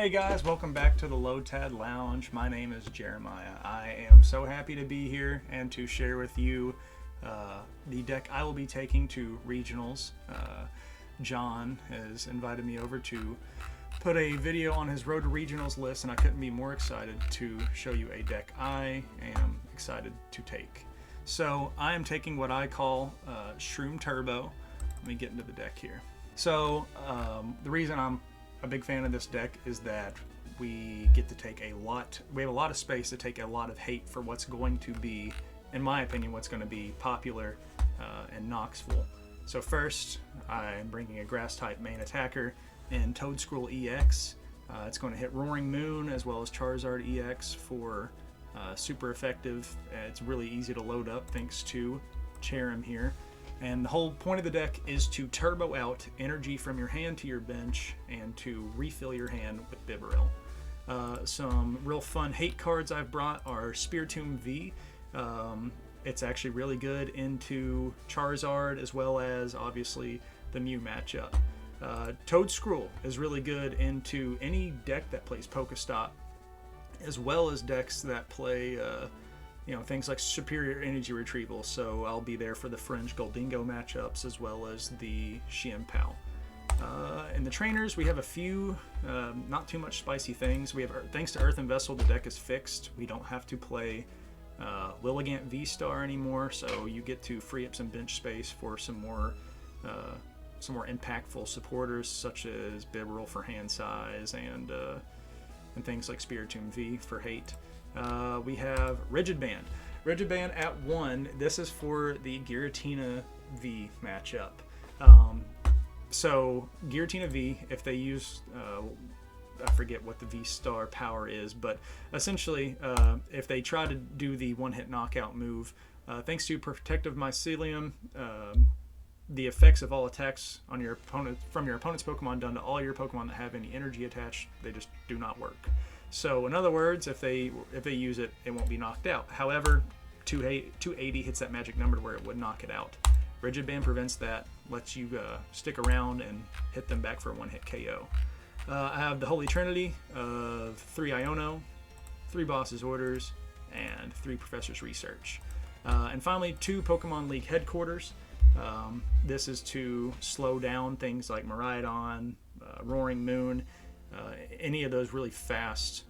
Hey guys, welcome back to the Lotad Lounge. My name is Jeremiah. I am so happy to be here and to share with you the deck I will be taking to regionals. John has invited me over to put a video on his Road to Regionals list, and I couldn't be more excited to show you a deck I am excited to take. So I am taking what I call Shroom Turbo. Let me get into the deck here. So the reason I'm a big fan of this deck is that we get to take we have a lot of space to take a lot of hate for what's going to be, in my opinion, what's going to be popular in Knoxville. So first, I'm bringing a grass type main attacker in Toedscruel EX. It's going to hit Roaring Moon as well as Charizard EX for super effective. It's really easy to load up thanks to Cherrim here. And the whole point of the deck is to turbo out energy from your hand to your bench and to refill your hand with Bibarel. Some real fun hate cards I've brought are Spiritomb V. It's actually really good into Charizard as well as obviously the Mew matchup. Toedscruel is really good into any deck that plays Pokestop, as well as decks that play things like superior energy retrieval, so I'll be there for the Fringe Goldingo matchups as well as the Cherrim PAL. In the trainers, we have a few, not too much spicy things. We have, thanks to Earthen Vessel, the deck is fixed. We don't have to play Lilligant Vstar anymore, so you get to free up some bench space for some more impactful supporters, such as Bibarel for hand size and things like Spiritomb V for hate. We have Rigid Band. Rigid Band at 1. This is for the Giratina V matchup. So Giratina V, if they use, I forget what the Vstar power is, but essentially, if they try to do the one-hit knockout move, thanks to Protective Mycelium, the effects of all attacks on your opponent from your opponent's Pokemon done to all your Pokemon that have any energy attached, they just do not work. So in other words, if they use it, it won't be knocked out. However, 280 hits that magic number where it would knock it out. Rigid Band prevents that, lets you stick around and hit them back for a one-hit KO. I have the Holy Trinity of 3 Iono, 3 Boss's Orders, and 3 Professor's Research. And finally, 2 Pokemon League Headquarters. This is to slow down things like Miraidon, Roaring Moon, any of those really fast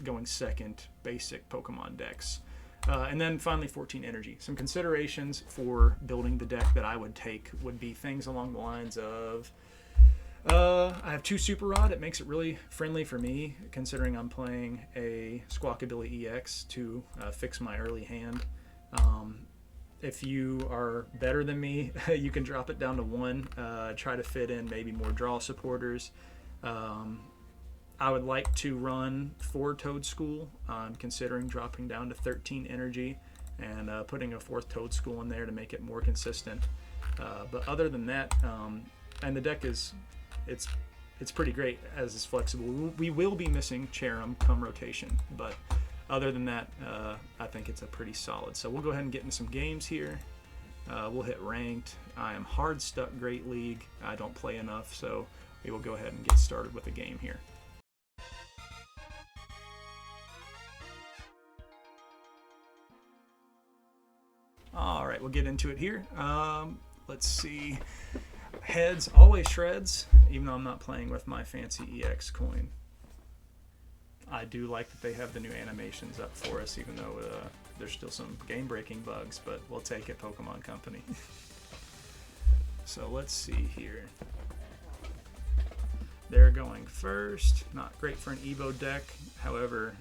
going second basic Pokemon decks. And then finally 14 energy. Some considerations for building the deck that I would take would be things along the lines of I have 2 Super Rod. It makes it really friendly for me, considering I'm playing a Squawkabilly EX to fix my early hand. If you are better than me, you can drop it down to 1, try to fit in maybe more draw supporters. I would like to run 4 Toedscool. I'm considering dropping down to 13 energy and putting a 4th Toedscool in there to make it more consistent. But other than that, and the deck it's pretty great as it's flexible. We will be missing Cherrim come rotation, but other than that, I think it's a pretty solid. So we'll go ahead and get into some games here. We'll hit ranked. I am hard stuck Great League. I don't play enough, so we will go ahead and get started with the game here. All right, we'll get into it here. Let's see. Heads, always shreds, even though I'm not playing with my fancy EX coin. I do like that they have the new animations up for us, even though there's still some game-breaking bugs, but we'll take it, Pokemon Company. So let's see here. They're going first. Not great for an Evo deck. However,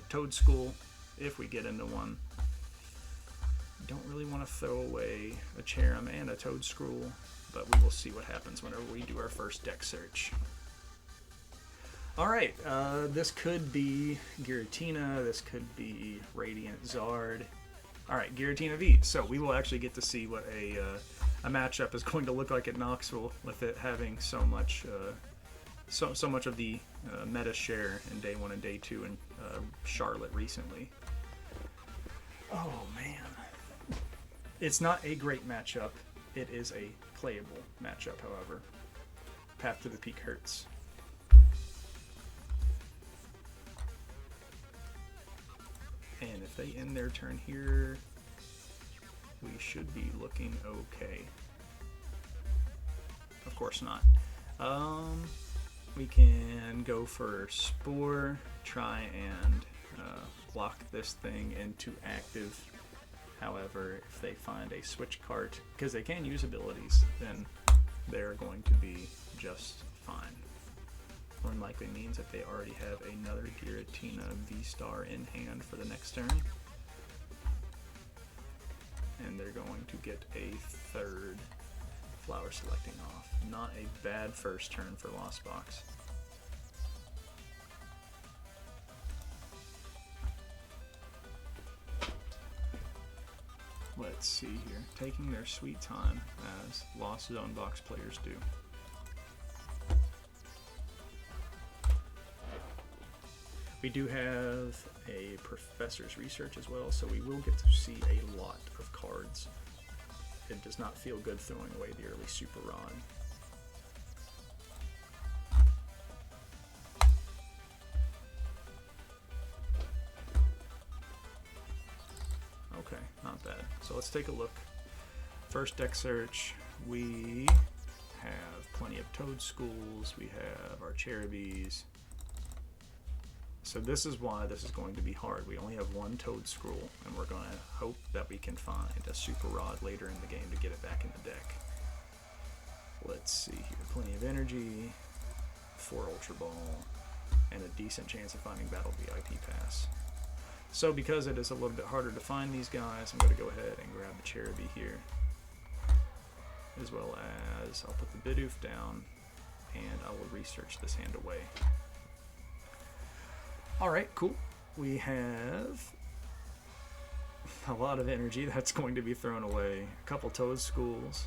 Toedscool, if we get into one. Don't really want to throw away a Cherrim and a Toedscruel, but we will see what happens whenever we do our first deck search. Alright, this could be Giratina, this could be Radiant Zard. Alright, Giratina V. So we will actually get to see what a matchup is going to look like at Knoxville, with it having so much of the meta share in Day 1 and Day 2 in Charlotte recently. Oh man. It's not a great matchup. It is a playable matchup, however. Path to the Peak hurts. if they end their turn here, we should be looking okay. Of course not. We can go for Spore, try and lock this thing into active. However, if they find a switch cart, because they can use abilities, then they're going to be just fine. More than likely means that they already have another Giratina Vstar in hand for the next turn. And they're going to get a third flower selecting off. Not a bad first turn for Lost Box. Let's see here. Taking their sweet time, as Lost Zone Box players do. We do have a Professor's Research as well, so we will get to see a lot of cards. It does not feel good throwing away the early Super Rod. Okay, not bad. So let's take a look. First deck search, we have plenty of Toedschools, we have our Cherubis. So this is why this is going to be hard. We only have one Toedscruel, and we're going to hope that we can find a Super Rod later in the game to get it back in the deck. Let's see here. Plenty of energy, 4 Ultra Ball, and a decent chance of finding Battle VIP Pass. So because it is a little bit harder to find these guys, I'm going to go ahead and grab the Cherubi here. As well as I'll put the Bidoof down, and I will research this hand away. Alright, cool. We have a lot of energy that's going to be thrown away. A couple Toedschools.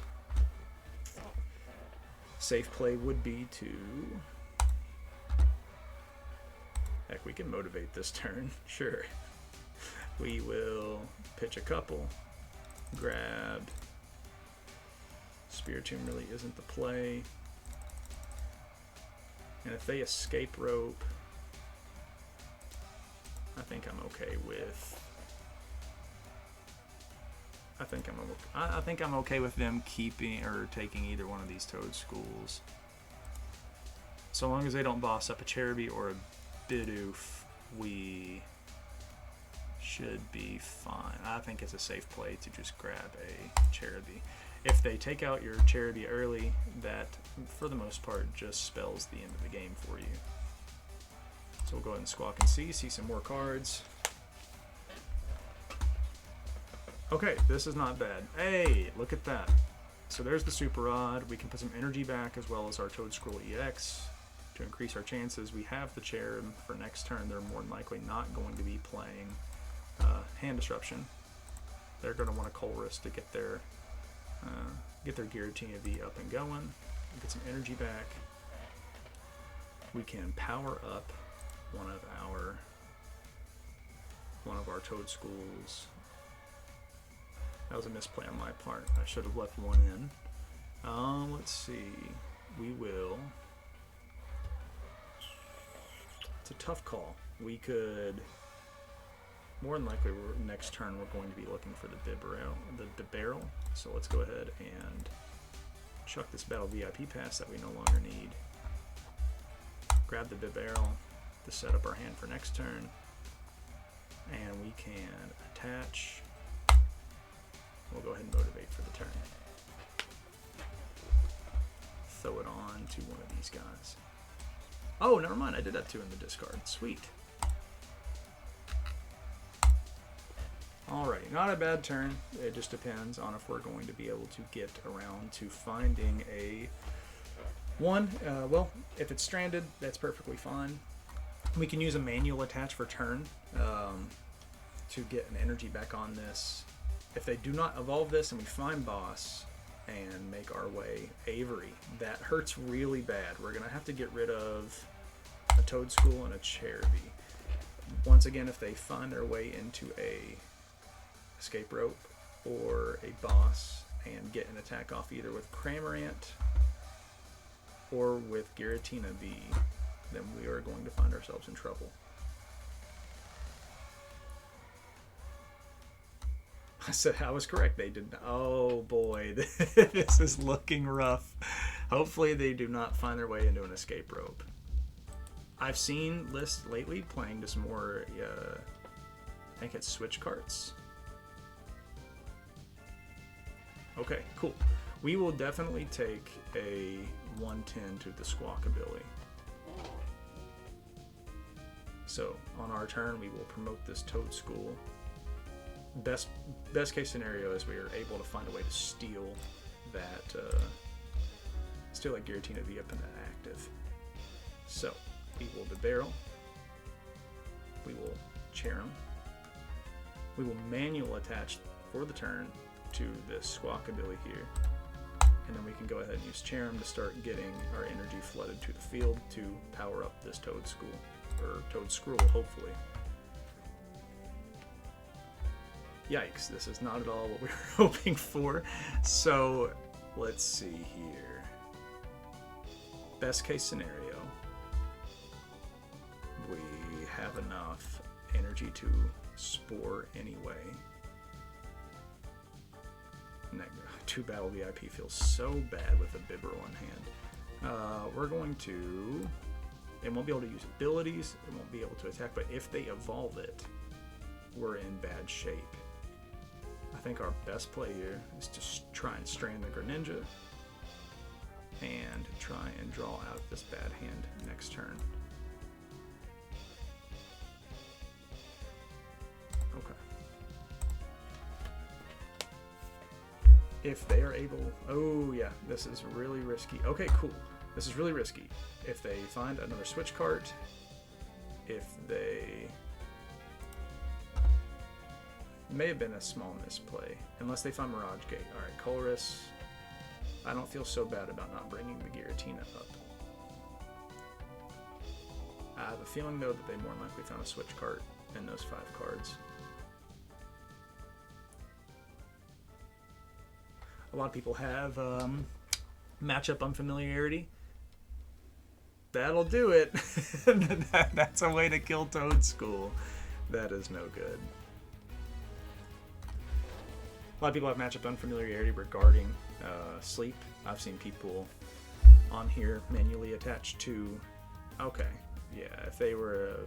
Safe play would be to... Heck, we can motivate this turn. Sure. We will pitch a couple. Grab. Spiritomb really isn't the play. And if they escape rope, I think I'm okay with. I think I'm okay with them keeping or taking either one of these Toedschools. So long as they don't boss up a Cherubi or a Bidoof, we should be fine. I think it's a safe play to just grab a Cherubi. If they take out your Cherubi early, that for the most part just spells the end of the game for you. So we'll go ahead and squawk and see some more cards. Okay, this is not bad. Hey, look at that. So there's the Super Rod. We can put some energy back as well as our Toedscruel EX to increase our chances. We have the Cherrim for next turn. They're more than likely not going to be playing Hand Disruption. They're going to want a Colress to get their Giratina V up and going. Get some energy back. We can power up one of our Toedschools. That was a misplay on my part. I should have left one in. Let's see. We will. It's a tough call. We could. More than likely, next turn we're going to be looking for the barrel. So let's go ahead and chuck this Battle VIP Pass that we no longer need. Grab the barrel to set up our hand for next turn, and we can attach. We'll go ahead and motivate for the turn. Throw it on to one of these guys. Oh, never mind. I did have 2 in the discard. Sweet. Alrighty, not a bad turn. It just depends on if we're going to be able to get around to finding a one. Well, if it's stranded, that's perfectly fine. We can use a manual attach for turn to get an energy back on this. If they do not evolve this and we find boss and make our way Avery, that hurts really bad. We're going to have to get rid of a Toedscool and a Cherubi. Once again, if they find their way into a escape rope or a boss and get an attack off either with Cramorant or with Giratina V, then we are going to find ourselves in trouble. I said I was correct. They did not. Oh boy, this is looking rough. Hopefully they do not find their way into an escape rope. I've seen lists lately playing just more, I think it's switch carts. Okay, cool. We will definitely take a 110 to the Squawkabilly. So on our turn, we will promote this Toedscool. Best case scenario is we are able to find a way to steal that Giratina V up in that active. So we will debarrel. We will Cherrim. We will manual attach for the turn to this Squawkabilly here. And then we can go ahead and use Cherrim to start getting our energy flooded to the field to power up this Toedscool, or Toedscruel, hopefully. Yikes, this is not at all what we were hoping for. So, let's see here. Best case scenario, we have enough energy to spore anyway. And that 2-battle VIP feels so bad with a Bibarel in hand. We're going to... It won't be able to use abilities, it won't be able to attack, but if they evolve it, we're in bad shape. I think our best play here is to try and strand the Greninja and try and draw out this bad hand next turn. Okay. If they are able... Oh yeah, this is really risky. Okay, cool. This is really risky. If they find another switch cart, if they... May have been a small misplay, unless they find Mirage Gate. Alright, Colress. I don't feel so bad about not bringing the Giratina up. I have a feeling, though, that they more than likely found a switch cart in those 5 cards. A lot of people have matchup unfamiliarity. That'll do it. That's a way to kill Toedscool. That is no good. A lot of people have matchup unfamiliarity regarding sleep. I've seen people on here manually attached to... Okay, yeah, if they were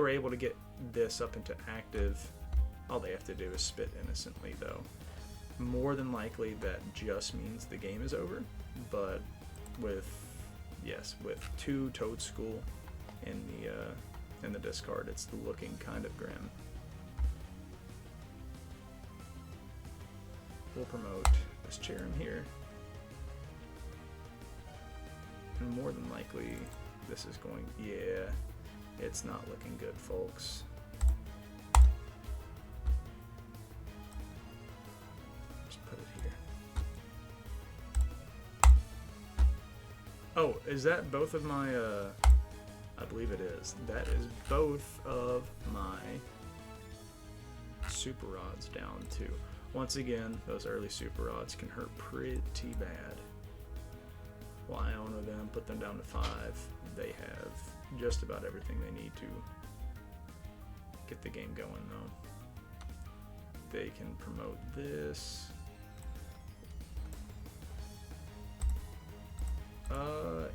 able to get this up into active, all they have to do is spit innocently, though. More than likely, that just means the game is over. But with 2 Toedscool in the discard, it's looking kind of grim. We'll promote this Cherrim here. And more than likely, this is going... Yeah, it's not looking good, folks. Just put it here. Oh, is that both of my... I believe it is. That is both of my Super Rods down too. Once again, those early Super Rods can hurt pretty bad. Well, I honor them, put them down to 5. They have just about everything they need to get the game going, though. They can promote this.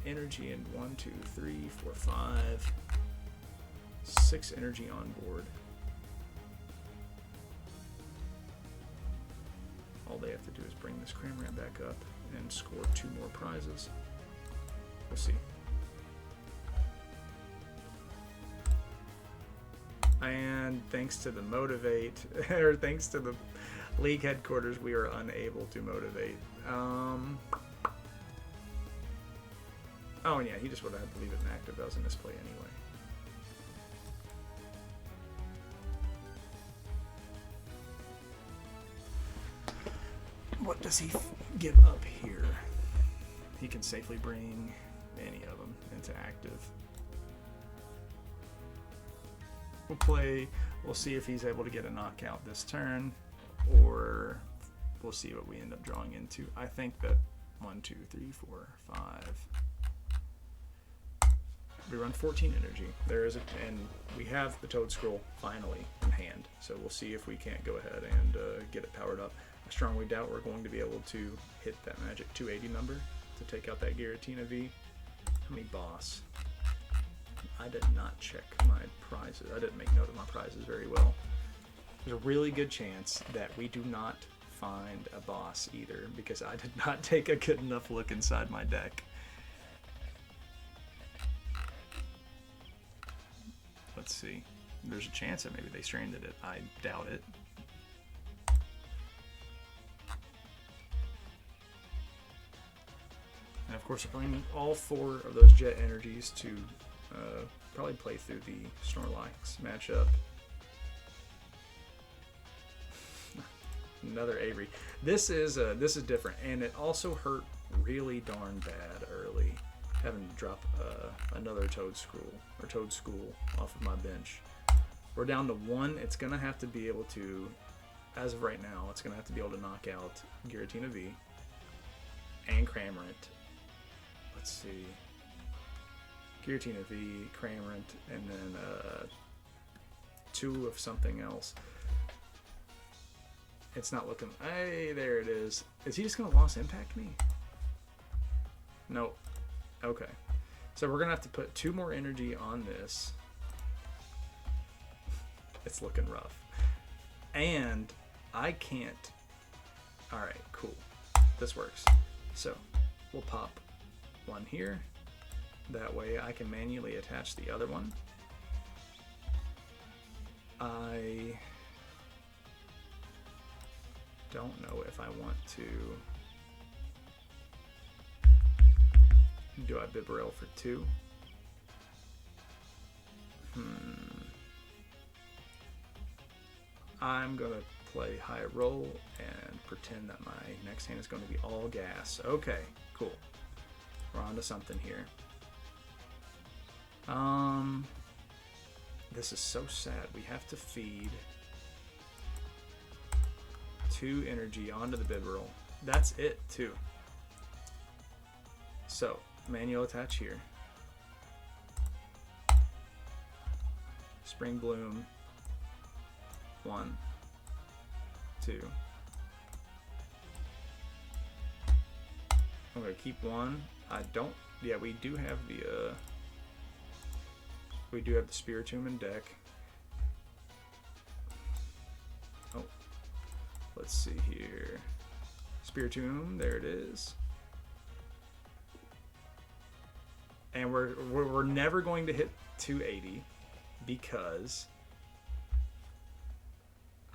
Energy in 1, 2, 3, 4, 5. 6 energy on board. All they have to do is bring this Cramorant back up and score 2 more prizes. We'll see. And thanks to the Motivate, or thanks to the league headquarters, we are unable to motivate. Oh, and yeah, he just would have had to leave it inactive. That was a misplay anyway. What does he give up here? He can safely bring any of them into active. We'll see if he's able to get a knockout this turn, or we'll see what we end up drawing into. I think that 1, 2, 3, 4, 5. we run 14 energy. There is and we have the Toedscruel finally in hand. So we'll see if we can't go ahead and get it powered up. I strongly doubt we're going to be able to hit that magic 280 number to take out that Giratina V. How many boss? I did not check my prizes. I didn't make note of my prizes very well. There's a really good chance that we do not find a boss either, because I did not take a good enough look inside my deck. Let's see. There's a chance that maybe they stranded it. I doubt it. And of course, I need all 4 of those jet energies to probably play through the Snorlax matchup. Another Avery. This is different, and it also hurt really darn bad early, having to drop another Toedscool off of my bench. We're down to 1. It's gonna have to be able to, as of right now, it's gonna have to be able to knock out Giratina V and Cramorant. Let's see, Giratina V, Cramorant, and then 2 of something else. It's not looking. Hey, there it is. Is he just gonna lost impact me? Nope. Okay. So we're gonna have to put 2 more energy on this. It's looking rough. And I can't. Alright, cool. This works. So we'll pop 1 here. That way I can manually attach the other one. I don't know if I want to do I Bibarel for 2. I'm gonna play high roll and pretend that my next hand is going to be all gas. Okay, cool. We're on to something here. This is so sad. We have to feed 2 energy onto the Bibarel. That's it, too. So, manual attach here. Spring Bloom. 1, 2. I'm gonna keep 1. I don't. Yeah, we do have the. We do have the Spiritomb in deck. Oh, let's see here. Spiritomb, there it is. And we're never going to hit 280 because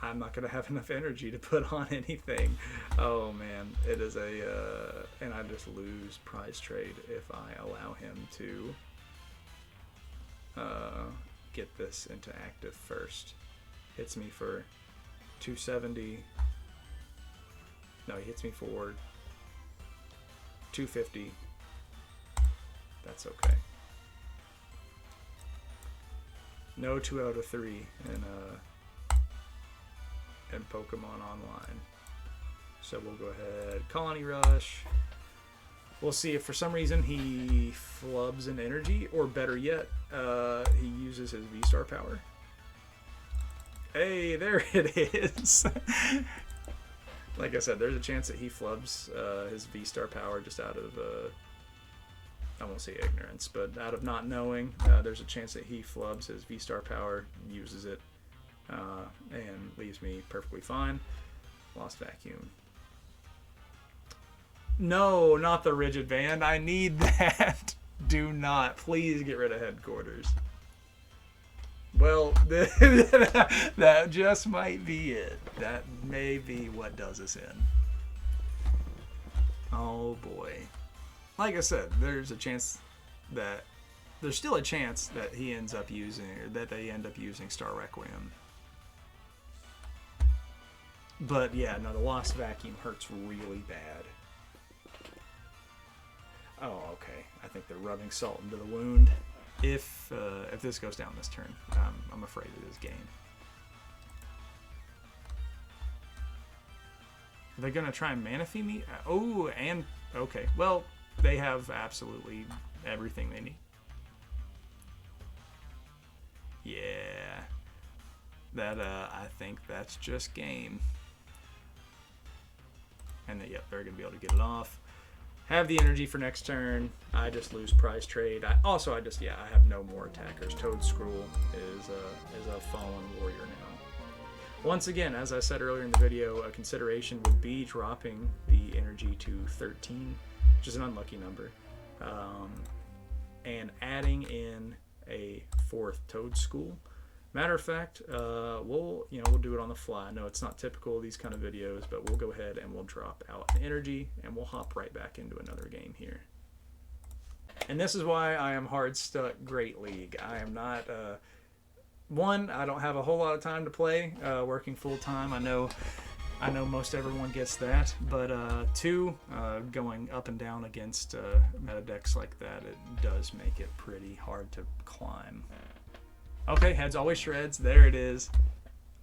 I'm not going to have enough energy to put on anything. Oh man, it is a and I just lose prize trade if I allow him to get this into active first. Hits me for 270. No, he hits me for 250. That's okay. No 2 out of 3 in Pokemon Online. So we'll go ahead, Colony Rush. We'll see if for some reason he flubs an energy, or better yet, he uses his Vstar power. Hey, there it is. Like I said, there's a chance that he flubs his Vstar power just out of, I won't say ignorance, but out of not knowing. There's a chance that he flubs his Vstar power, uses it, and leaves me perfectly fine. Lost Vacuum. No, not the Rigid Band. I need that. Do not. Please get rid of Headquarters. Well, that just might be it. That may be what does us in. Oh boy. Like I said, there's a chance that there's still a chance that he ends up using, or that they end up using Star Requiem. But yeah, no, the Lost Vacuum hurts really bad. Oh, okay. I think they're rubbing salt into the wound. If this goes down this turn, I'm afraid it is game. Are they gonna try and Manaphy me? Oh, and okay. Well, they have absolutely everything they need. Yeah. That, I think that's just game. And then, yep, they're going to be able to get it off. Have the energy for next turn. I just lose prize trade. I have no more attackers. Toedscruel is a fallen warrior now. Once again, as I said earlier in the video, a consideration would be dropping the energy to 13, which is an unlucky number, and adding in a 4th Toedscool. Matter of fact, we'll do it on the fly. I know it's not typical of these kind of videos, but we'll go ahead and we'll drop out an energy and we'll hop right back into another game here. And this is why I am hard stuck Great League. I am not one, I don't have a whole lot of time to play, working full time. I know most everyone gets that, but 2, going up and down against meta decks like that, it does make it pretty hard to climb. Okay, heads always shreds. There it is.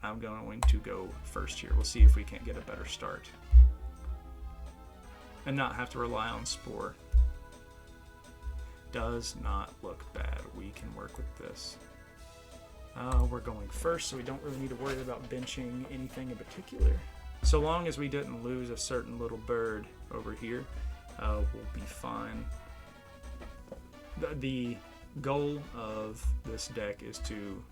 I'm going to go first here. We'll see if we can't get a better start and not have to rely on Spore. Does not look bad. We can work with this. We're going first, so we don't really need to worry about benching anything in particular. So long as we didn't lose a certain little bird over here, we'll be fine. The goal of this deck is to,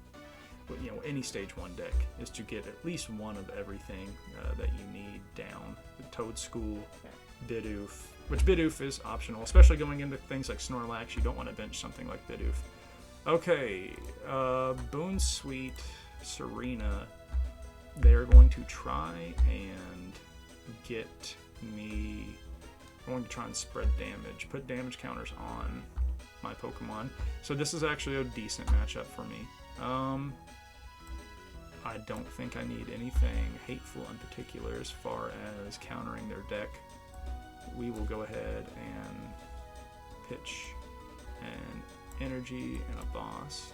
any stage 1 deck is to get at least one of everything that you need down. The Toedscool, Bidoof, which Bidoof is optional, especially going into things like Snorlax. You don't want to bench something like Bidoof. Okay, Boon Sweet, Tsareena, they're going to try and get me, I'm going to try and spread damage, put damage counters on my Pokemon. So this is actually a decent matchup for me. I don't think I need anything hateful in particular as far as countering their deck. We will go ahead and pitch an energy and a boss.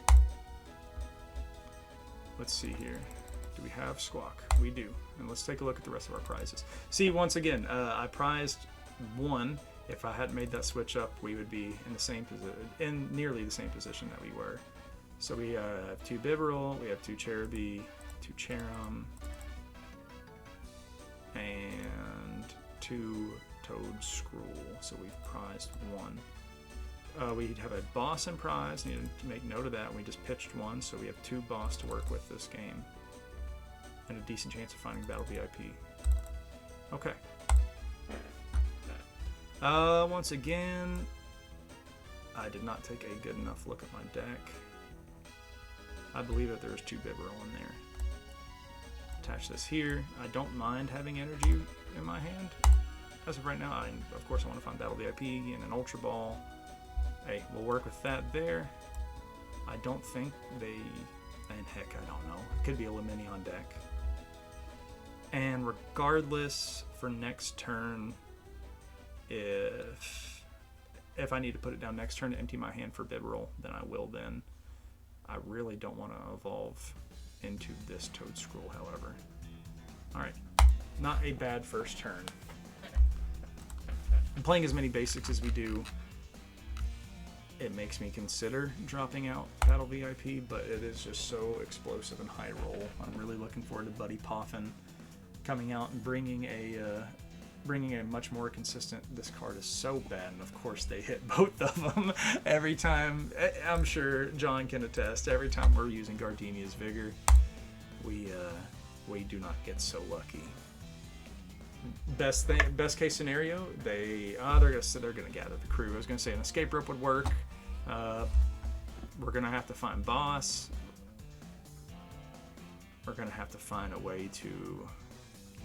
Let's see here. Do we have Squawk? We do. And let's take a look at the rest of our prizes. See, once again, I prized 1. If I hadn't made that switch up, we would be in the same position, in nearly the same position that we were. So we have 2 Bibarel, we have 2 Cherubi, 2 Cherrim, and 2 Toedscruel. So we've prized 1. We have a boss in prize. Need to make note of that. We just pitched 1, so we have 2 boss to work with this game, and a decent chance of finding Battle VIP. Okay. Once again, I did not take a good enough look at my deck. I believe that there's 2 Bibarel in there. Attach this here. I don't mind having energy in my hand. As of right now, of course I want to find Battle VIP and an Ultra Ball. Hey, we'll work with that there. I don't think and heck, I don't know. It could be a Lemini on deck. And regardless, for next turn, if I need to put it down next turn to empty my hand for Bibarel, then I will then. I really don't want to evolve into this Toedscruel, however. Alright, not a bad first turn. And playing as many basics as we do, it makes me consider dropping out Battle VIP, but it is just so explosive and high roll. I'm really looking forward to Buddy Poffin coming out and bringing a much more consistent. This card is so bad, and of course they hit both of them every time. I'm sure John can attest. Every time we're using Gardenia's Vigor, we do not get so lucky. Best case scenario, they're gonna gather the crew. I was gonna say an escape rope would work. We're gonna have to find boss. We're gonna have to find a way to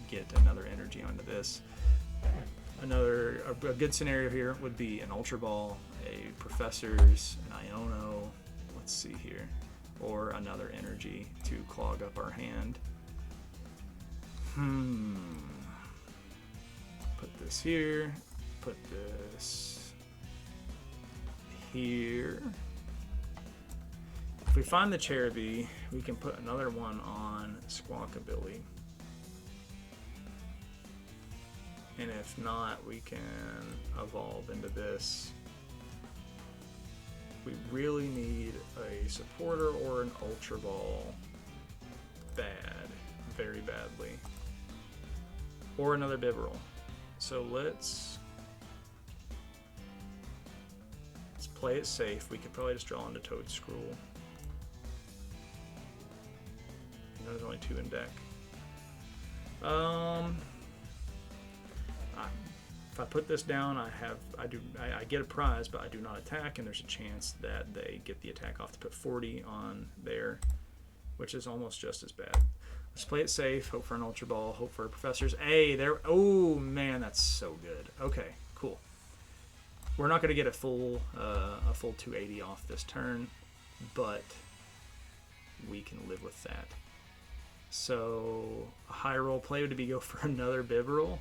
get another energy onto this. A good scenario here would be an Ultra Ball, a Professor's, an Iono, let's see here, or another energy to clog up our hand. Put this here, put this here. If we find the Cherubi, we can put another one on Squawkabilly. And if not, we can evolve into this. We really need a supporter or an Ultra Ball. Bad. Very badly. Or another Bibarel. So let's play it safe. We could probably just draw into Toedscruel. There's only 2 in deck. If I put this down, I get a prize, but I do not attack, and there's a chance that they get the attack off to put 40 on there, which is almost just as bad. Let's play it safe. Hope for an Ultra Ball. Hope for a Professor's A. There. Oh man, that's so good. Okay, cool. We're not going to get a full 280 off this turn, but we can live with that. So a high roll play would be go for another Bibarel.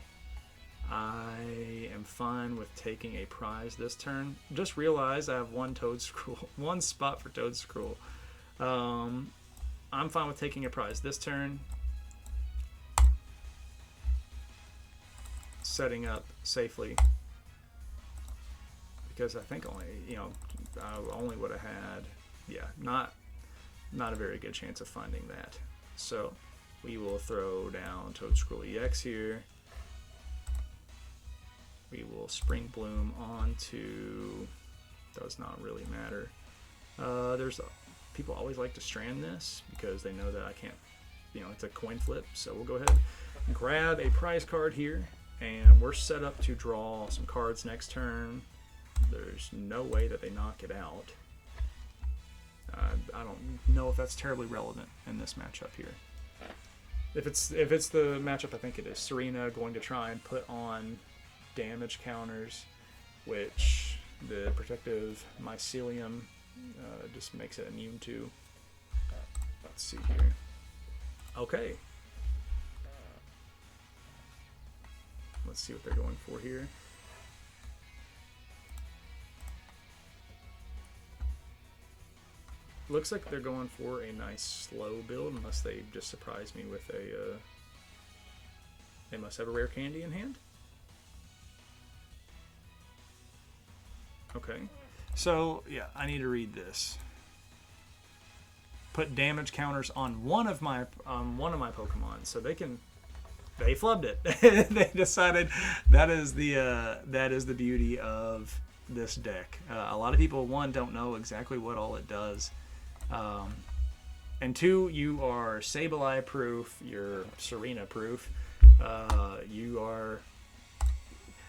I am fine with taking a prize this turn. Just realized I have one spot for Toedscruel. I'm fine with taking a prize this turn. Setting up safely. Because I think only, I only would have had, not a very good chance of finding that. So we will throw down Toedscruel EX here. We will Spring Bloom onto, does not really matter. People always like to strand this because they know that I can't, it's a coin flip. So we'll go ahead and grab a prize card here, and we're set up to draw some cards next turn. There's no way that they knock it out. I don't know if that's terribly relevant in this matchup here. If it's the matchup I think it is, Tsareena going to try and put on damage counters, which the protective mycelium just makes it immune to. Let's see here. Okay. Let's see what they're going for here. Looks like they're going for a nice slow build, unless they just surprise me with a... they must have a rare candy in hand. Okay, so yeah, I need to read this. Put damage counters on one of my Pokemon, so they flubbed it. They decided that is the beauty of this deck. A lot of people, one, don't know exactly what all it does, and two, you are Sableye proof, you're Tsareena proof,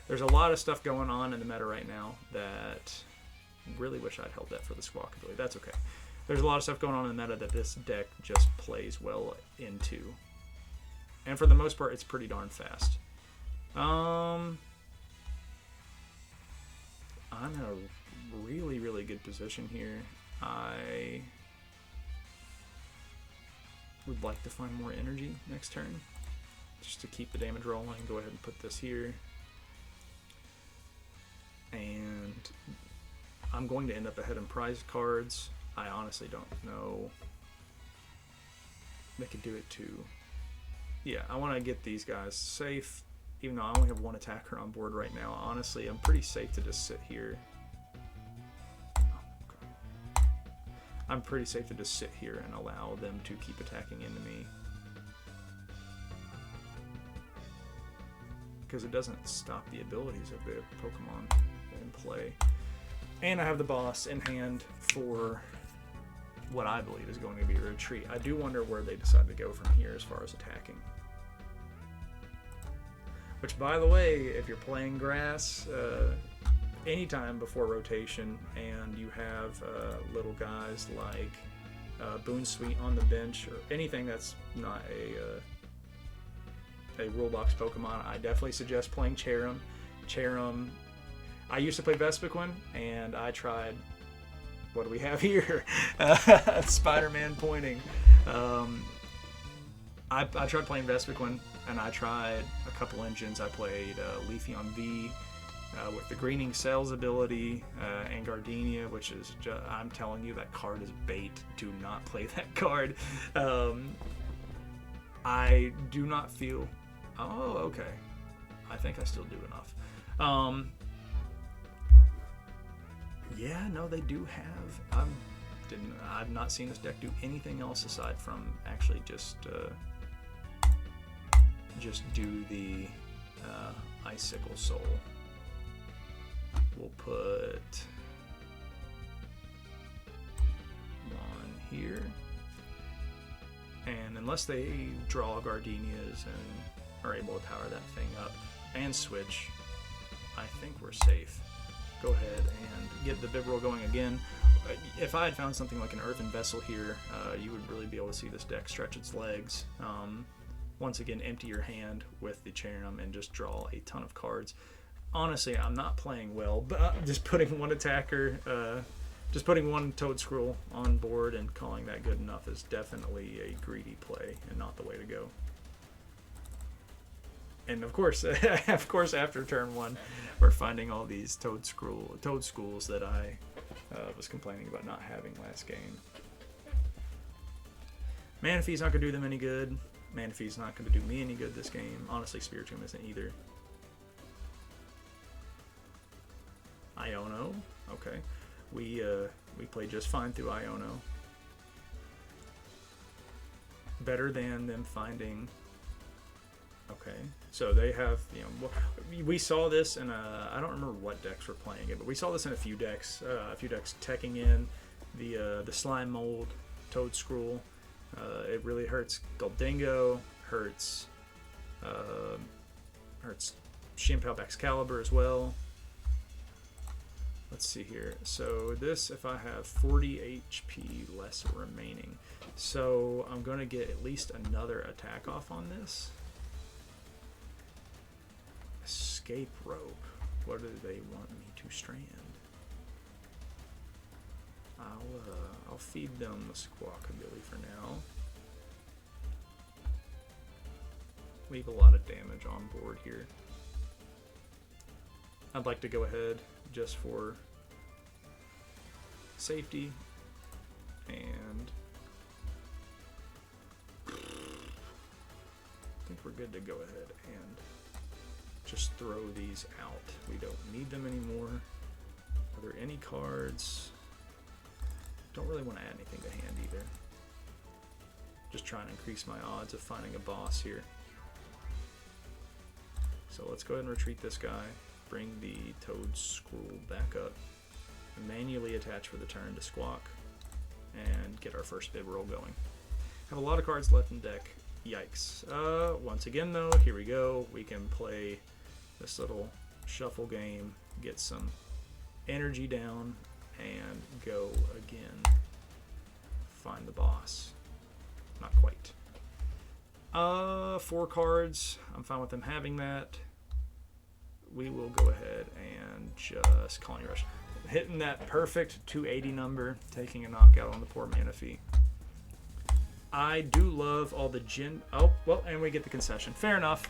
there's a lot of stuff going on in the meta right now that really wish I'd held that for the Squawk ability. That's okay. There's a lot of stuff going on in the meta that this deck just plays well into. And for the most part, it's pretty darn fast. I'm in a really, really good position here. I would like to find more energy next turn, just to keep the damage rolling. Go ahead and put this here. And I'm going to end up ahead in prize cards. I honestly don't know. They could do it too. Yeah, I want to get these guys safe, even though I only have one attacker on board right now. Honestly, I'm pretty safe to just sit here. Okay. I'm pretty safe to just sit here and allow them to keep attacking into me. Because it doesn't stop the abilities of the Pokemon in play. And I have the boss in hand for what I believe is going to be a retreat. I do wonder where they decide to go from here as far as attacking. Which, by the way, if you're playing grass anytime before rotation and you have little guys like Boonsweet on the bench or anything that's not a rule box Pokemon, I definitely suggest playing Cherrim. Cherrim, I used to play Vespiquen, and I tried, what do we have here? Spider-Man pointing. I tried playing Vespiquen, and I tried a couple engines. I played Leafeon V with the Greening Cells ability, and Gardenia, which is, I'm telling you, that card is bait. Do not play that card. I do not feel... Oh, okay. I think I still do enough. Yeah, no, they do have. I've not seen this deck do anything else aside from actually just do the Icicle Soul. We'll put one here, and unless they draw Gardenias and are able to power that thing up and switch, I think we're safe. Go ahead and get the Bibarel going again. If I had found something like an Earthen Vessel here, you would really be able to see this deck stretch its legs. Once again, empty your hand with the Cherrim and just draw a ton of cards. Honestly, I'm not playing well, but just putting one attacker, just putting one Toedscruel on board and calling that good enough is definitely a greedy play and not the way to go. And of course, after turn 1, we're finding all these Toedschools that I was complaining about not having last game. Manaphy's not going to do them any good. Manaphy's not going to do me any good this game. Honestly, Spiritomb isn't either. Iono, okay. We played just fine through Iono. Better than them finding. Okay, so they have, you know, we saw this in I don't remember what decks were playing it, but we saw this in a few decks teching in the slime mold Toedscruel. It really hurts Gholdengo, hurts Shimp Excalibur as well. Let's see here. So this, if I have 40 HP less remaining, so I'm going to get at least another attack off on this. Escape rope. What do they want me to strand? I'll feed them the Squawkabilly for now. Leave a lot of damage on board here. I'd like to go ahead just for safety and I think we're good to go ahead and just throw these out. We don't need them anymore. Are there any cards? Don't really want to add anything to hand either. Just trying to increase my odds of finding a boss here. So let's go ahead and retreat this guy. Bring the Toedscruel back up. Manually attach for the turn to Squawk. And get our first Bibarel going. Have a lot of cards left in deck. Yikes. Once again though, here we go. We can play this little shuffle game, get some energy down, and go again. Find the boss. Not quite. 4 cards. I'm fine with them having that. We will go ahead and just Colony Rush. Hitting that perfect 280 number, taking a knockout on the poor Manaphy. I do love all the Gen... Oh, well, and we get the concession. Fair enough.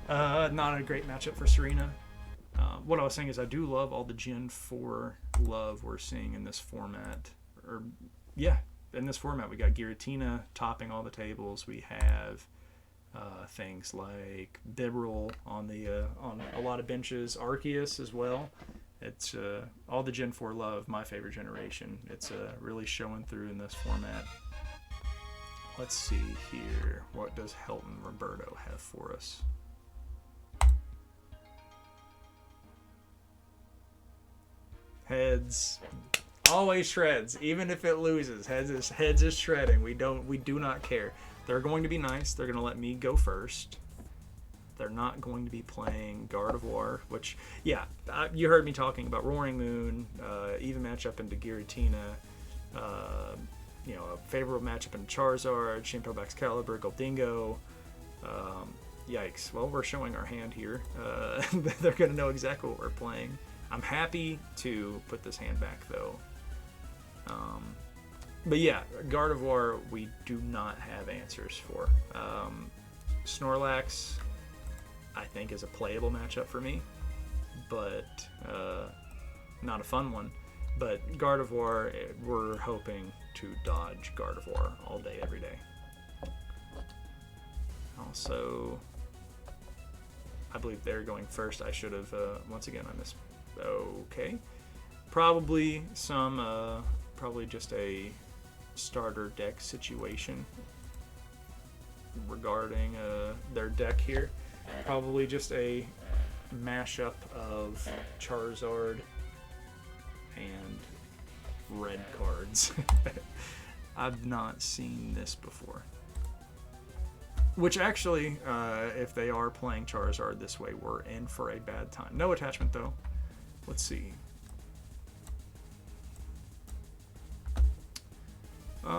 Not a great matchup for Tsareena. What I was saying is I do love all the Gen 4 love we're seeing in this format. In this format we got Giratina topping all the tables. We have things like Bibarel on a lot of benches. Arceus as well. It's all the Gen 4 love, my favorite generation. It's really showing through in this format. Let's see here. What does Helton Roberto have for us? Heads. Always shreds, even if it loses. Heads is shredding. We do not care. They're going to be nice. They're going to let me go first. They're not going to be playing Gardevoir, which, yeah, you heard me talking about Roaring Moon, even matchup into Giratina, you know, a favorable matchup in Charizard, Shimp Excalibur, Gholdengo. Yikes. Well, we're showing our hand here. They're going to know exactly what we're playing. I'm happy to put this hand back, though. But yeah, Gardevoir, we do not have answers for. Snorlax, I think, is a playable matchup for me, but not a fun one. But Gardevoir, we're hoping to dodge Gardevoir all day, every day. Also, I believe they're going first. I should have, once again, I missed. Okay. Probably some, probably just a starter deck situation regarding their deck here. Probably just a mashup of Charizard and red cards. I've not seen this before. Which actually, if they are playing Charizard this way, we're in for a bad time. No attachment though. Let's see. We're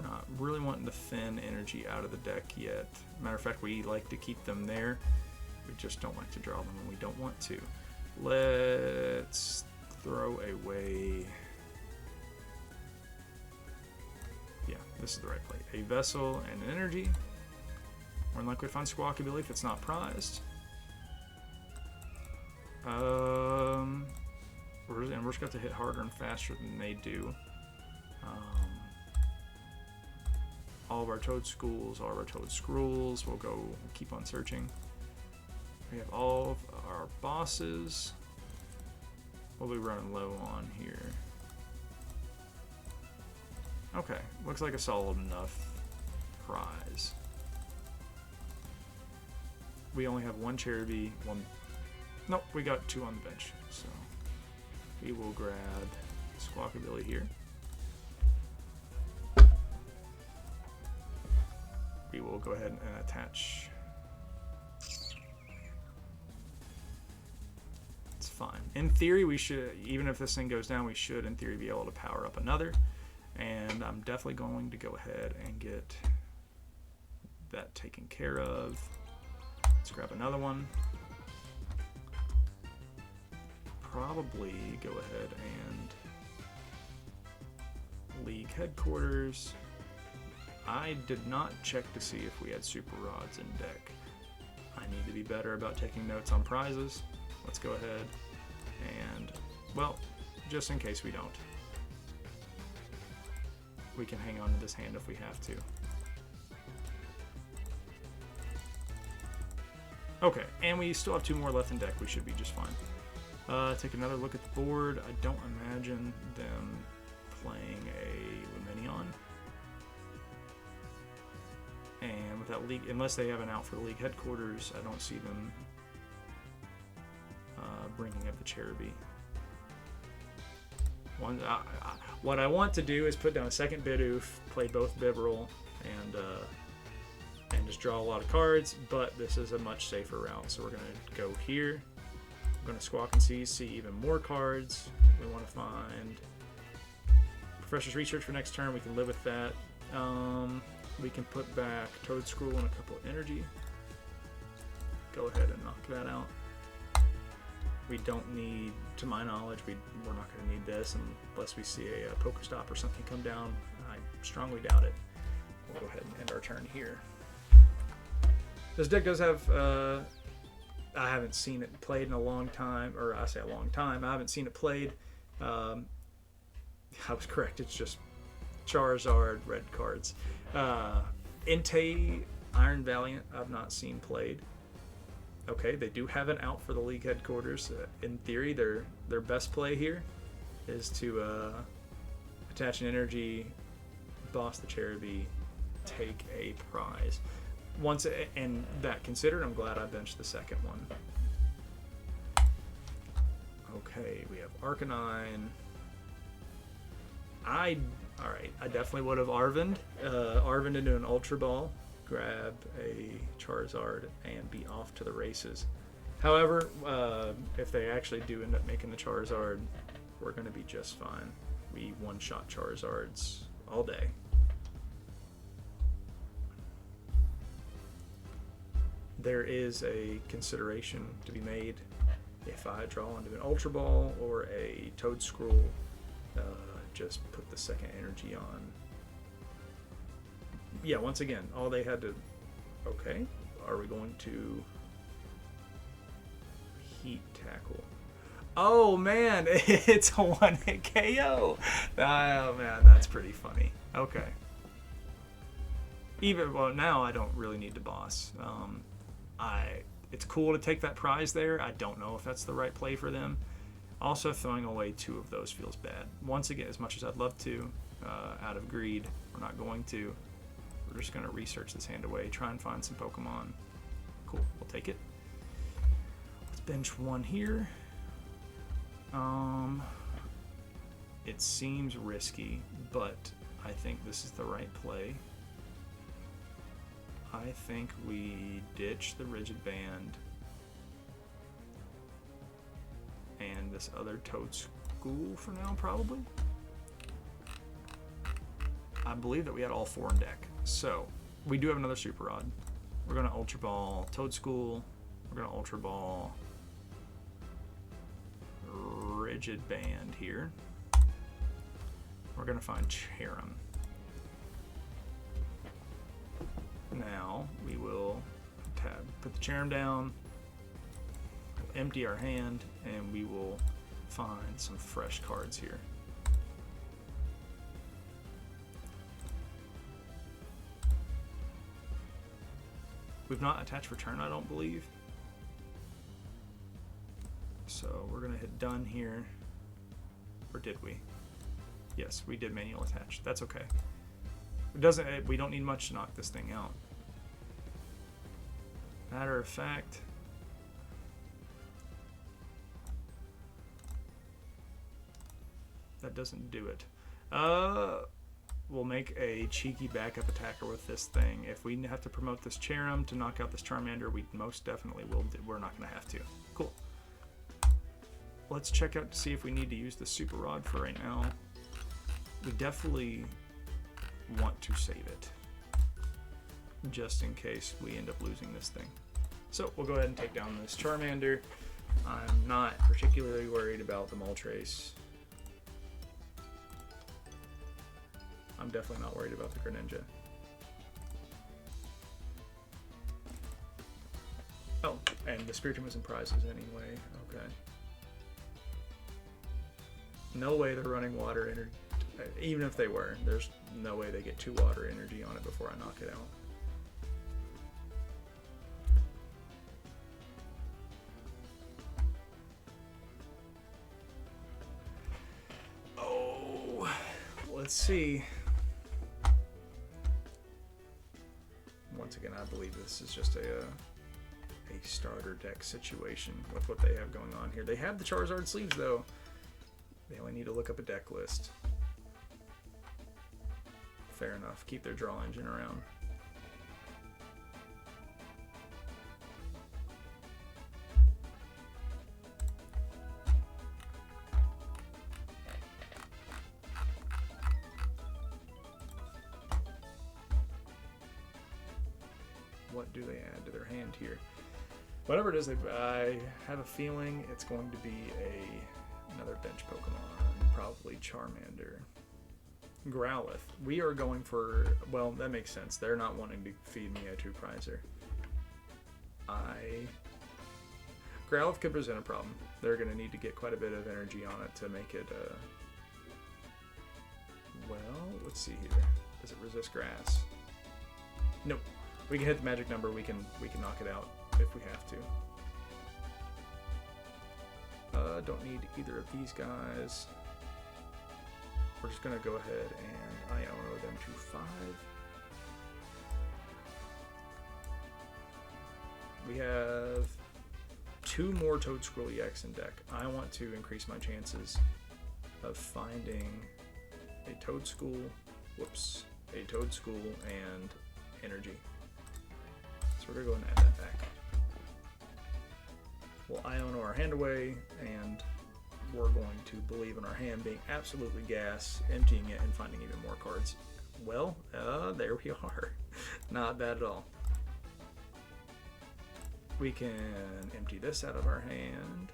not really wanting to thin energy out of the deck yet. Matter of fact, we like to keep them there. We just don't like to draw them when we don't want to. Let's throw away. Yeah, this is the right play. A vessel and an energy. More than likely to find Squawkabilly if it's not prized. And we're just got to hit harder and faster than they do. All of our Toedschools, all of our Toedscruels. We'll go keep on searching. We have all of our bosses. What are we running low on here? Okay, looks like a solid enough prize. We only have one Cherubi, one. Nope, we got two on the bench. So we will grab Squawkabilly here. We will go ahead and attach. It's fine. In theory, we should, even if this thing goes down, we should, in theory, be able to power up another. And I'm definitely going to go ahead and get that taken care of. Let's grab another one. Probably go ahead and League Headquarters. I did not check to see if we had Super Rods in deck. I need to be better about taking notes on prizes. Let's go ahead and, well, just in case we don't, we can hang on to this hand if we have to. Okay, and we still have two more left in deck. We should be just fine. Take another look at the board. I don't imagine them playing a Luminion. And without league, unless they have an out for the League Headquarters, I don't see them bringing up the Cherubi. What I want to do is put down a second Bidoof, play both Bibarel, and just draw a lot of cards, but this is a much safer route. So we're going to go here. I'm going to Squawk and see even more cards. We want to find Professor's Research for next turn. We can live with that. We can put back Toedscruel and a couple of energy. Go ahead and knock that out. We don't need, to my knowledge, we're not going to need this unless we see a Pokestop or something come down. I strongly doubt it. We'll go ahead and end our turn here. This deck does have, I haven't seen it played in a long time, or I say a long time, I haven't seen it played. I was correct, it's just Charizard, red cards. Entei, Iron Valiant, I've not seen played. Okay, they do have an out for the League Headquarters. In theory, their best play here is to attach an energy, boss the Cherubi, take a prize. And that considered, I'm glad I benched the second one. Okay, we have Arcanine. Alright, I definitely would have Arvined into an Ultra Ball, grab a Charizard, and be off to the races. However, if they actually do end up making the Charizard, we're going to be just fine. We one-shot Charizards all day. There is a consideration to be made if I draw into an Ultra Ball or a Toedscruel. Just put the second energy on. Yeah, once again, all they had to... Okay, are we going to Heat Tackle? Oh man, it's a one-hit KO. Oh man, that's pretty funny. Okay. Well, now I don't really need to boss. It's cool to take that prize there. I don't know if that's the right play for them. Also, throwing away 2 of those feels bad. Once again, as much as I'd love to, out of greed, we're not going to. We're just going to research this hand away, try and find some Pokemon. Cool, we'll take it. Let's bench 1 here. It seems risky, but I think this is the right play. I think we ditch the Rigid Band and this other Toedscool for now, probably. I believe that we had all 4 in deck. So, we do have another Super Rod. We're going to Ultra Ball Toedscool. We're going to Ultra Ball Rigid Band here. We're going to find Cherrim. Now we will put the Cherrim down, we'll empty our hand, and we will find some fresh cards here. We've not attached return, I don't believe. So we're going to hit done here. Or did we? Yes, we did manual attach. That's okay. We don't need much to knock this thing out. Matter of fact, that doesn't do it. We'll make a cheeky backup attacker with this thing. If we have to promote this Cherrim to knock out this Charmander, we most definitely will. We're not going to have to. Cool. Let's check out to see if we need to use the Super Rod for right now. We definitely want to save it, just in case we end up losing this thing. So we'll go ahead and take down this Charmander. I'm not particularly worried about the Moltres. I'm definitely not worried about the Greninja. Oh, and the Spiritomb was in prizes anyway. Okay. No way they're running water energy. Even if they were, there's no way they get 2 water energy on it before I knock it out. Oh, let's see. Once again, I believe this is just a starter deck situation with what they have going on here. They have the Charizard sleeves though. They only need to look up a deck list. Fair enough. Keep their draw engine around. What do they add to their hand here? Whatever it is, I have a feeling it's going to be another bench Pokemon, probably Charmander. Growlithe. We are going for, well, that makes sense. They're not wanting to feed me a 2-prizer. Growlithe could present a problem. They're going to need to get quite a bit of energy on it to make it, well, let's see here. Does it resist grass? Nope. We can hit the magic number. We can knock it out if we have to. Don't need either of these guys. We're just going to go ahead and Iono them to 5. We have 2 more Toedscruel EX in deck. I want to increase my chances of finding a Toedscool, a Toedscool and energy. So we're going to go ahead and add that back. We'll Iono our hand away, and we're going to believe in our hand being absolutely gas, emptying it, and finding even more cards. Well, there we are. Not bad at all. We can empty this out of our hand.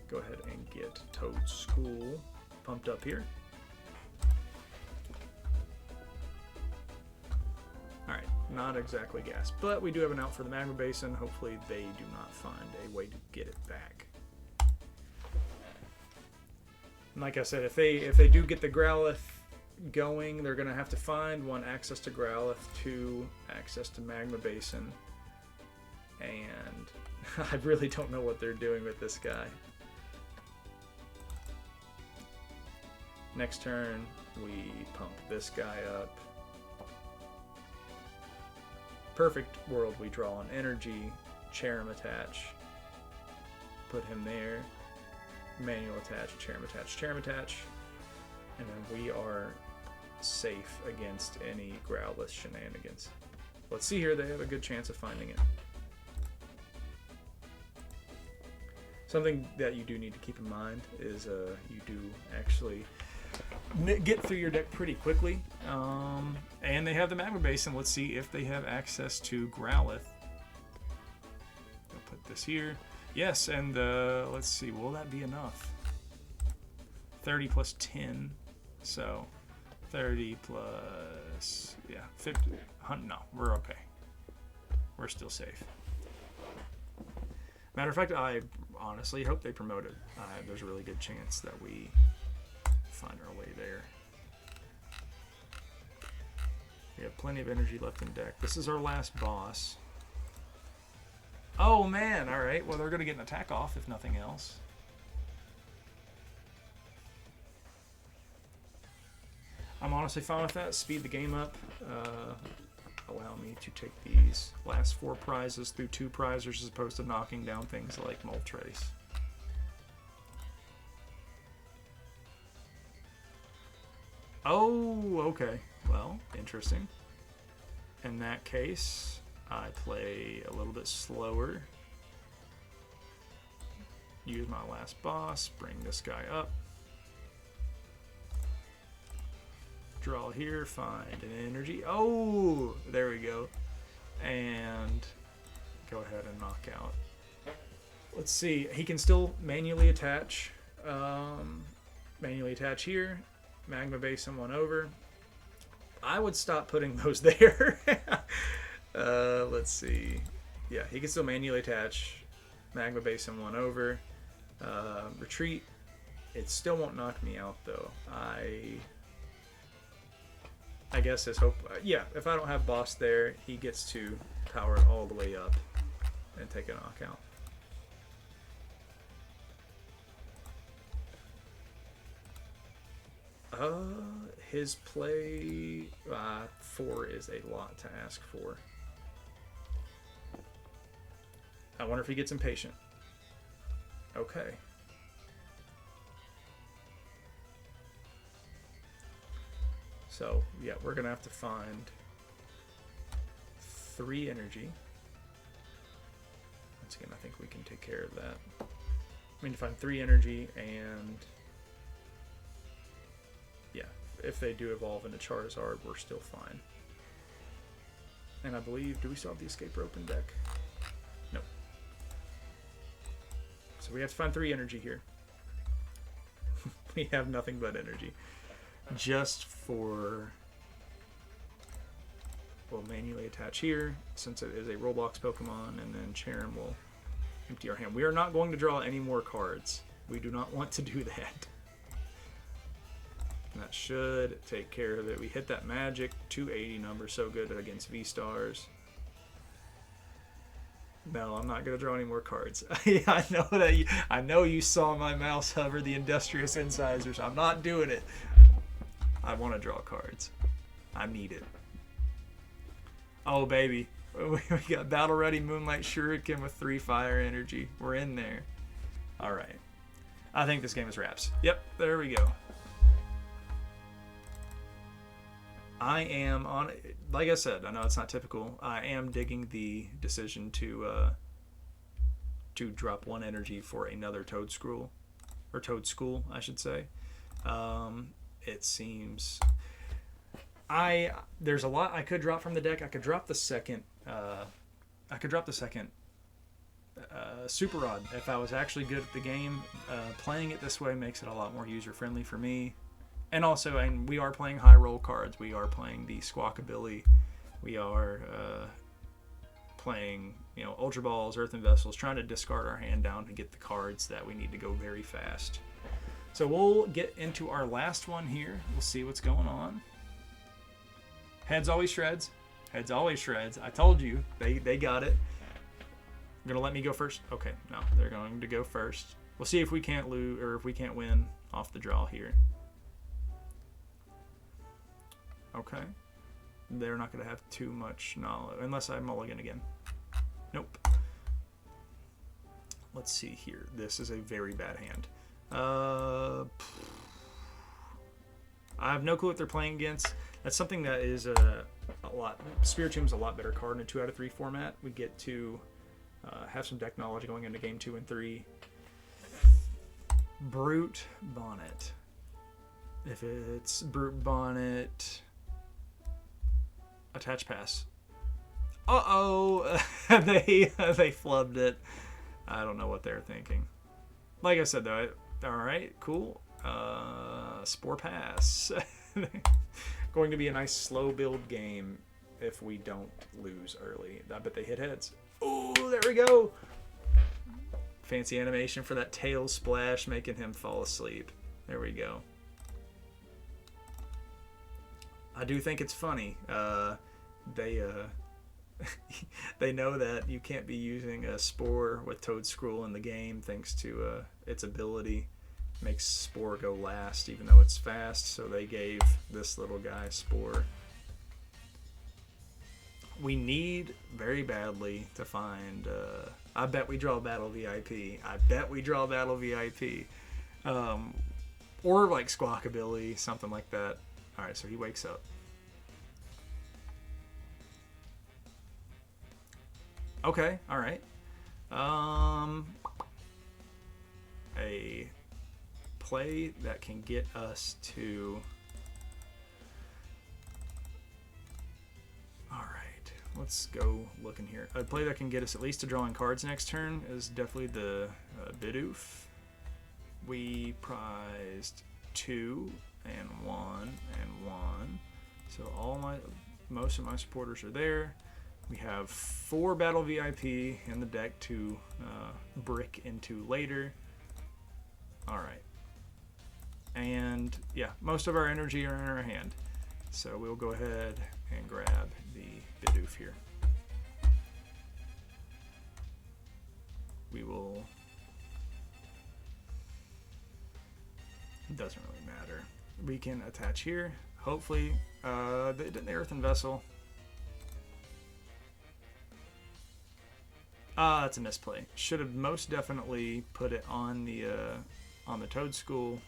Go ahead and get Toedscool pumped up here. Alright, not exactly gas, but we do have an out for the Magma Basin. Hopefully they do not find a way to get it back. And like I said, if they do get the Growlithe going. They're going to have to find 1 access to Growlithe, 2 access to Magma Basin, and I really don't know what they're doing with this guy. Next turn, we pump this guy up. Perfect world, we draw an energy, Cherrim attach, put him there, manual attach, Cherrim attach, and then we are safe against any Growlithe shenanigans. Let's see here, they have a good chance of finding it. Something that you do need to keep in mind is you do actually get through your deck pretty quickly. And they have the Magma Basin. Let's see if they have access to Growlithe. I'll put this here. Yes, and let's see, will that be enough? 30 plus 10. So 30 plus, yeah, 50. No, we're okay. We're still safe. Matter of fact, I honestly hope they promote it. There's a really good chance that we find our way there. We have plenty of energy left in deck. This is our last boss. Oh man, alright. Well, they're going to get an attack off, if nothing else. I'm honestly fine with that. Speed the game up. Allow me to take these last 4 prizes through 2 prizers as opposed to knocking down things like Moltres. Oh, okay. Well, interesting. In that case, I play a little bit slower. Use my last boss, bring this guy up. Draw here, find an energy. Oh, there we go. And go ahead and knock out. Let's see, he can still manually attach. Manually attach here. Magma Basin 1 over. I would stop putting those there. Let's see. Yeah, he can still manually attach. Magma Basin 1 over. Retreat. It still won't knock me out though. I guess his hope. Yeah, if I don't have boss there, he gets to power it all the way up and take a knockout. His play 4 is a lot to ask for. I wonder if he gets impatient. Okay. So, yeah, we're going to have to find 3 energy. Once again, I think we can take care of that. We need to find 3 energy, and yeah, if they do evolve into Charizard, we're still fine. And I believe, do we still have the escape rope in deck? Nope. So we have to find 3 energy here. We have nothing but energy. Just for, we'll manually attach here since it is a Roblox Pokemon, and then Cherrim will empty our hand. We are not going to draw any more cards. We do not want to do that. And that should take care of it. We hit that magic 280 number, so good against Vstars. No, I'm not going to draw any more cards. I know that I know you saw my mouse hover the Industrious Incisors. I'm not doing it. I want to draw cards. I need it. Oh, baby. We got Battle Ready Moonlight Shuriken with 3 fire energy. We're in there. Alright. I think this game is wraps. Yep, there we go. I am on, like I said, I know it's not typical. I am digging the decision to drop 1 energy for another Toedscruel, or Toedscool, I should say. It seems there's a lot I could drop from the deck. I could drop the second Super Rod if I was actually good at the game. Playing it this way makes it a lot more user friendly for me. And also, and we are playing high roll cards. We are playing the Squawkabilly. We are playing, Ultra Balls, Earthen Vessels, trying to discard our hand down to get the cards that we need to go very fast. So we'll get into our last one here. We'll see what's going on. Heads always shreds. Heads always shreds. I told you. They got it. Gonna let me go first? Okay, no. They're going to go first. We'll see if we can't lose or if we can't win off the draw here. Okay. They're not going to have too much knowledge unless I mulligan again. Nope. Let's see here. This is a very bad hand. I have no clue what they're playing against. That's something that is a lot. Spiritomb's a lot better card in a 2 out of 3 format. We get to have some deck knowledge going into game 2 and 3. Brute Bonnet. If it's Brute Bonnet, attach pass. Uh-oh. they flubbed it. I don't know what they're thinking. Like I said, though, all right, cool. Spore pass. Going to be a nice slow build game if we don't lose early. I bet they hit heads. Oh, there we go. Fancy animation for that tail splash, making him fall asleep. There we go. I do think it's funny. They know that you can't be using a Spore with Toedscruel in the game thanks to its ability. Makes Spore go last even though it's fast, so they gave this little guy Spore. We need very badly to find... I bet we draw Battle VIP. I bet we draw Battle VIP. Or like Squawkabilly, something like that. Alright, so he wakes up. Okay, alright. A play that can get us to... Alright, let's go looking here. A play that can get us at least to drawing cards next turn is definitely the Bidoof. We prized 2 and 1 and 1. So most of my supporters are there. We have 4 Battle VIP in the deck to brick into later. Alright. And yeah, most of our energy are in our hand. So we'll go ahead and grab the Bidoof here. We will... It doesn't really matter. We can attach here. Hopefully, the Earthen Vessel. That's a misplay. Should have most definitely put it on the Toedscool,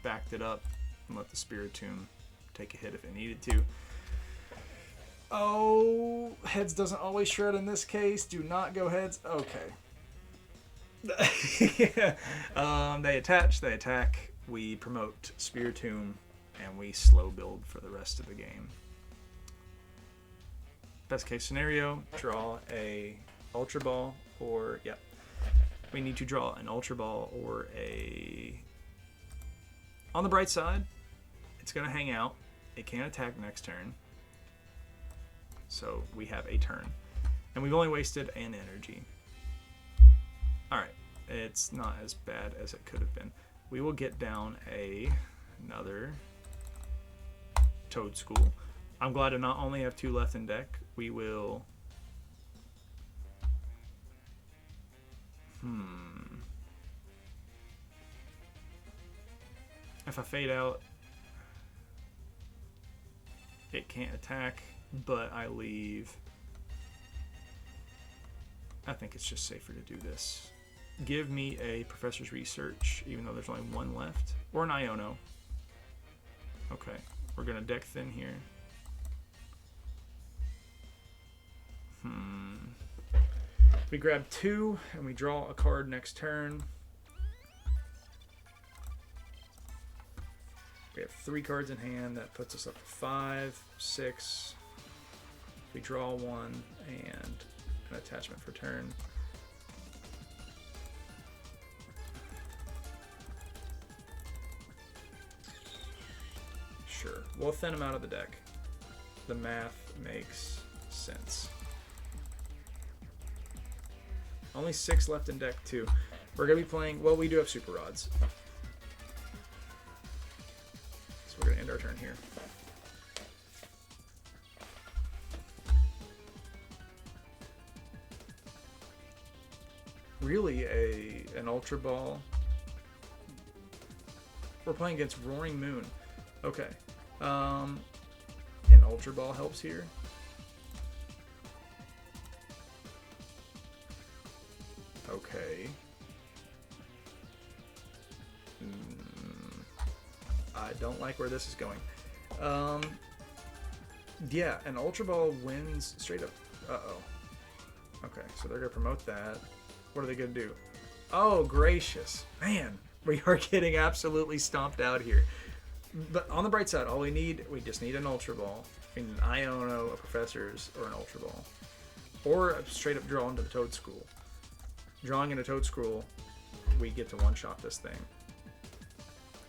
backed it up, and let the Spiritomb take a hit if it needed to. Oh, heads doesn't always shred in this case. Do not go heads. Okay. Yeah. They attach, they attack. We promote Spiritomb, and we slow build for the rest of the game. Best case scenario, draw a Ultra Ball, or yeah, we need to draw an Ultra Ball or a... On the bright side, it's going to hang out. It can't attack next turn. So we have a turn. And we've only wasted an energy. Alright, it's not as bad as it could have been. We will get down another Toedscool. I'm glad to not only have 2 left in deck. We will... If I fade out, it can't attack, but I leave. I think it's just safer to do this. Give me a Professor's Research, even though there's only 1 left. Or an Iono. Okay, we're going to deck thin here. We grab 2, and we draw a card next turn. We have 3 cards in hand. That puts us up to 5, 6. We draw 1, and an attachment for turn. Sure. We'll thin them out of the deck. The math makes sense. Only 6 left in deck, too. We're going to be playing... Well, we do have Super Rods. our turn here. Really an Ultra Ball. We're playing against Roaring Moon. Okay. An Ultra Ball helps here. Okay. I don't like where this is going. Yeah, an Ultra Ball wins straight up. Uh-oh. Okay, so they're going to promote that. What are they going to do? Oh, gracious. Man, we are getting absolutely stomped out here. But on the bright side, all we just need an Ultra Ball. An Iono, a Professor's, or an Ultra Ball. Or a straight up draw into the Toedscool. Drawing into Toedscruel, we get to one-shot this thing.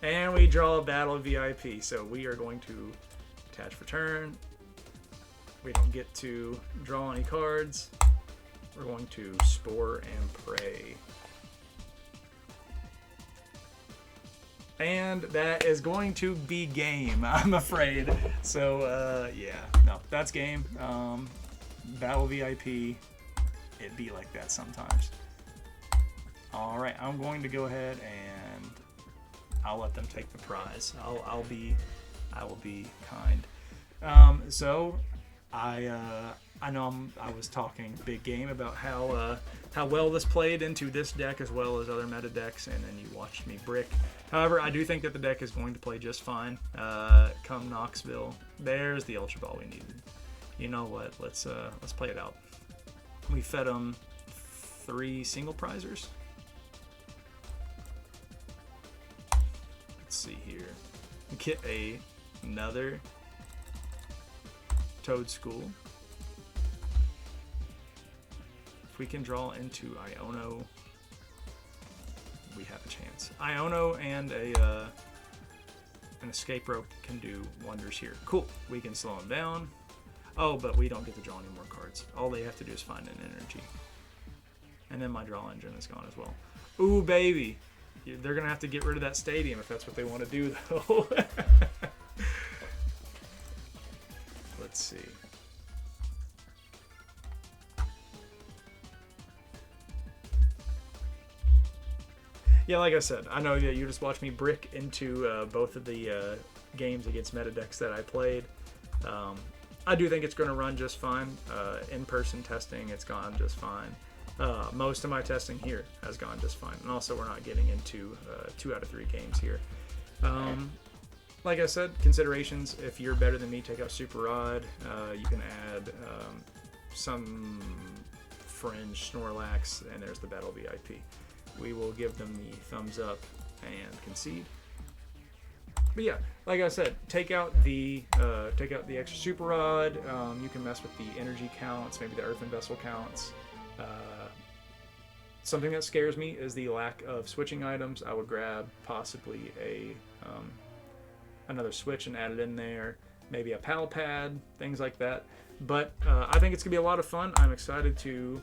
And we draw a Battle VIP, so we are going to attach for turn. We don't get to draw any cards. We're going to Spore and Pray. And that is going to be game, I'm afraid. So, yeah, no, that's game. Battle VIP, it be like that sometimes. All right, I'm going to go ahead and I'll let them take the prize. I will be kind. So I know I was talking big game about how well this played into this deck as well as other meta decks, and then you watched me brick. However, I do think that the deck is going to play just fine. Come Knoxville, there's the Ultra Ball we needed. You know what? Let's play it out. We fed them 3 single prizers. Let's see here. Get another Toedscool. If we can draw into Iono, we have a chance. Iono and an escape rope can do wonders here. Cool. We can slow them down. Oh, but we don't get to draw any more cards. All they have to do is find an energy. And then my draw engine is gone as well. Ooh, baby. They're going to have to get rid of that stadium if that's what they want to do, though. Let's see. Yeah, like I said, I know that you just watched me brick into both of the games against meta decks that I played. I do think it's going to run just fine. In-person testing, it's gone just fine. Most of my testing here has gone just fine. And also, we're not getting into 2 out of 3 games here. Like I said, considerations. If you're better than me, take out Super Rod. You can add some Fringe, Snorlax, and there's the Battle VIP. We will give them the thumbs up and concede. But yeah, like I said, take out the extra Super Rod. You can mess with the energy counts, maybe the Earthen Vessel counts. Something that scares me is the lack of switching items. I would grab possibly another switch and add it in there. Maybe a PAL pad, things like that. But I think it's gonna be a lot of fun. I'm excited to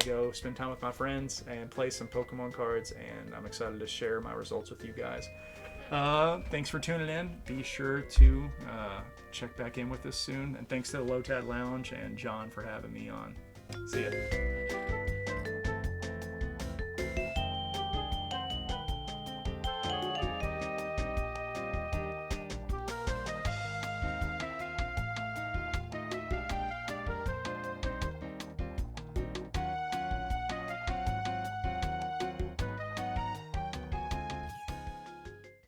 go spend time with my friends and play some Pokemon cards, and I'm excited to share my results with you guys. Thanks for tuning in. Be sure to check back in with us soon, and thanks to the Lotad Lounge and John for having me on. See ya.